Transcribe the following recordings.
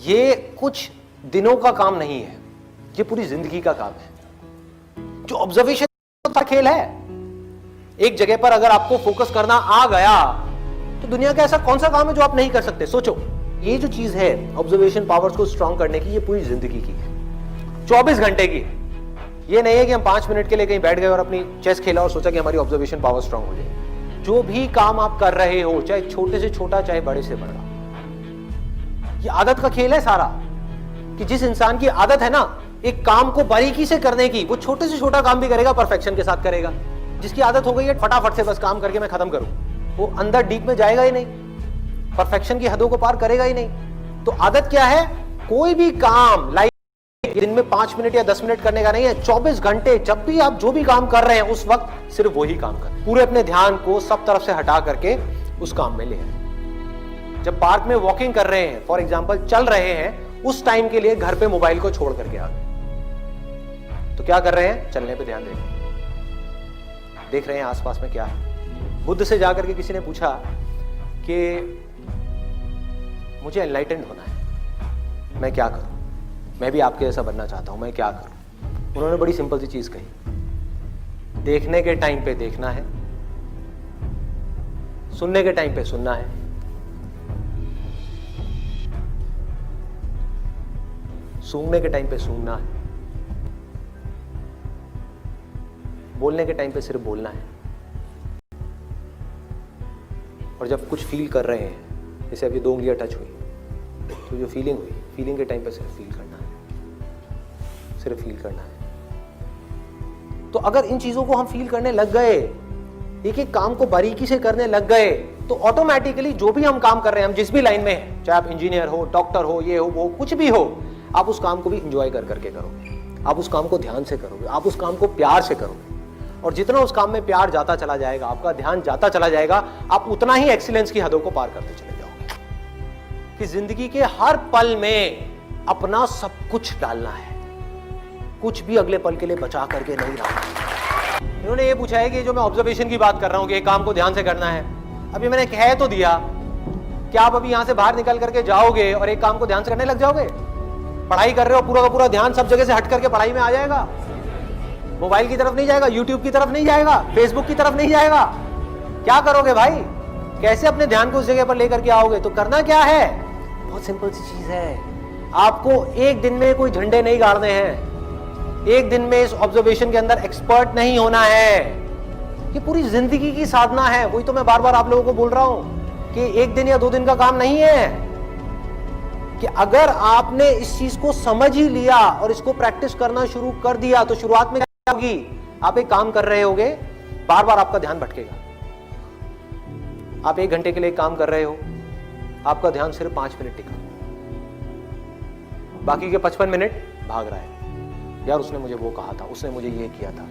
ये कुछ दिनों का काम नहीं है, ये पूरी जिंदगी का काम है। जो ऑब्जर्वेशन का खेल है, एक जगह पर अगर आपको फोकस करना आ गया तो दुनिया का ऐसा कौन सा काम है जो आप नहीं कर सकते। सोचो, ये जो चीज है ऑब्जर्वेशन पावर्स को स्ट्रांग करने की, ये पूरी जिंदगी की है, 24 घंटे की है। ये नहीं है कि हम 5 मिनट के लिए कहीं बैठ गए और अपनी चेस खेला और सोचा कि हमारी ऑब्जर्वेशन पावर स्ट्रांग हो जाए। जो भी काम आप कर रहे हो, चाहे छोटे से छोटा चाहे बड़े से बड़ा, ये आदत का खेल है सारा। कि जिस इंसान की आदत है ना एक काम को बारीकी से करने की, वो छोटे से छोटा काम भी करेगा, परफेक्शन के साथ करेगा। जिसकी आदत हो गई है फटाफट से बस काम करके मैं खत्म करूं, वो अंदर डीप में जाएगा ही नहीं, परफेक्शन की हदों को पार करेगा ही नहीं। तो आदत क्या है? कोई भी काम लाइफ दिन में 5 मिनट या 10 मिनट करने का नहीं है, 24 घंटे जब भी आप जो भी काम कर रहे हैं उस वक्त सिर्फ वही काम करें। पूरे अपने ध्यान को सब तरफ से हटा करके उस काम में ले आए। जब पार्क में वॉकिंग कर रहे हैं, फॉर एग्जाम्पल चल रहे हैं, उस टाइम के लिए घर पे मोबाइल को छोड़ करके आ गए, तो क्या कर रहे हैं? चलने पे ध्यान देख रहे हैं आसपास में क्या है। बुद्ध से जाकर के किसी ने पूछा कि मुझे एनलाइटेंड होना है, मैं क्या करूं? मैं भी आपके जैसा बनना चाहता हूं, मैं क्या करूं? उन्होंने बड़ी सिंपल सी चीज कही, देखने के टाइम पे देखना है, सुनने के टाइम पे सुनना है, सूंघने के टाइम पे सूंघना है, बोलने के टाइम पे सिर्फ बोलना है। और जब कुछ फील कर रहे हैं, जैसे अभी 2 उंगलियां टच हुई, तो जो फीलिंग हुई, फीलिंग के टाइम पे सिर्फ फील करना है, सिर्फ फील करना है। तो अगर इन चीजों को हम फील करने लग गए, एक एक काम को बारीकी से करने लग गए, तो ऑटोमेटिकली जो भी हम काम कर रहे हैं, हम जिस भी लाइन में हैं, चाहे आप इंजीनियर हो, डॉक्टर हो, ये हो, वो कुछ भी हो, आप उस काम को भी इंजॉय कर करके करोगे, आप उस काम को ध्यान से करोगे, आप उस काम को प्यार से करोगे। और जितना उस काम में प्यार जाता चला जाएगा, आपका ध्यान जाता चला जाएगा, आप उतना ही एक्सीलेंस की हदों को पार करते चले जाओगे। कि जिंदगी के हर पल में अपना सब कुछ डालना है, कुछ भी अगले पल के लिए बचा करके नहीं रखना। इन्होंने ये पूछा है कि जो मैं ऑब्जर्वेशन की बात कर रहा हूं कि एक काम को ध्यान से करना है, अभी मैंने कह तो दिया कि आप अभी यहां से बाहर निकल करके जाओगे और एक काम को ध्यान से करने लग जाओगे? पढ़ाई कर रहे हो, पूरा का पूरा ध्यान सब जगह से हट करके पढ़ाई में आ जाएगा, मोबाइल की तरफ नहीं जाएगा, यूट्यूब की तरफ नहीं जाएगा, फेसबुक की तरफ नहीं जाएगा। क्या करोगे भाई? कैसे अपने ध्यान को उस जगह पर लेकर के आओगे? तो करना क्या है? बहुत सिंपल सी चीज है। आपको एक दिन में कोई झंडे नहीं गाड़ने हैं, एक दिन में इस ऑब्जर्वेशन के अंदर एक्सपर्ट नहीं होना है। ये पूरी जिंदगी की साधना है। वही तो मैं बार बार आप लोगों को बोल रहा हूं कि एक दिन या 2 दिन का काम नहीं है। कि अगर आपने इस चीज को समझ ही लिया और इसको प्रैक्टिस करना शुरू कर दिया, तो शुरुआत में क्या होगी? आप एक काम कर रहे होगे, बार बार आपका ध्यान भटकेगा। आप 1 घंटे के लिए काम कर रहे हो, आपका ध्यान सिर्फ 5 मिनट टिका, बाकी के 55 मिनट भाग रहा है। यार उसने मुझे वो कहा था, उसने मुझे ये किया था,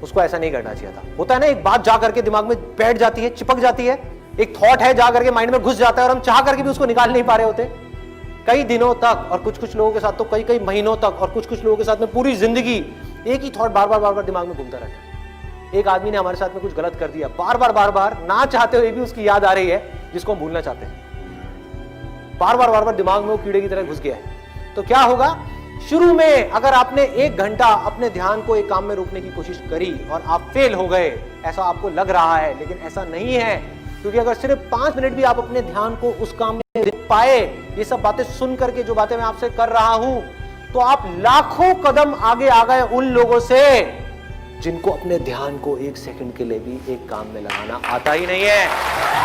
उसको ऐसा नहीं करना चाहिए था। होता है ना, एक बात जा करके दिमाग में बैठ जाती है, चिपक जाती है, एक थॉट है जा करके माइंड में घुस जाता है और हम चाह करके भी उसको निकाल नहीं पा रहे होते कई दिनों तक, और कुछ लोगों के साथ तो कई महीनों तक, और कुछ लोगों के साथ में पूरी जिंदगी एक ही थॉट बार बार दिमाग में घूमता रहता है। एक आदमी ने हमारे साथ में कुछ गलत कर दिया, बार बार ना चाहते हुए भी उसकी याद आ रही है, जिसको हम भूलना चाहते हैं। बार बार दिमाग में वो कीड़े की तरह घुस गया है। तो क्या होगा? शुरू में अगर आपने 1 घंटा अपने ध्यान को एक काम में रोकने की कोशिश करी और आप फेल हो गए, ऐसा आपको लग रहा है, लेकिन ऐसा नहीं है। क्योंकि अगर सिर्फ 5 मिनट भी आप अपने ध्यान को उस काम में दे पाए, ये सब बातें सुन करके जो बातें मैं आपसे कर रहा हूं, तो आप लाखों कदम आगे आ गए उन लोगों से जिनको अपने ध्यान को 1 सेकंड के लिए भी एक काम में लगाना आता ही नहीं है।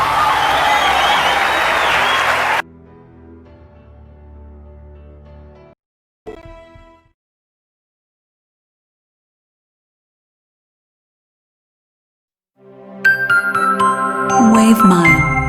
Wave Mile.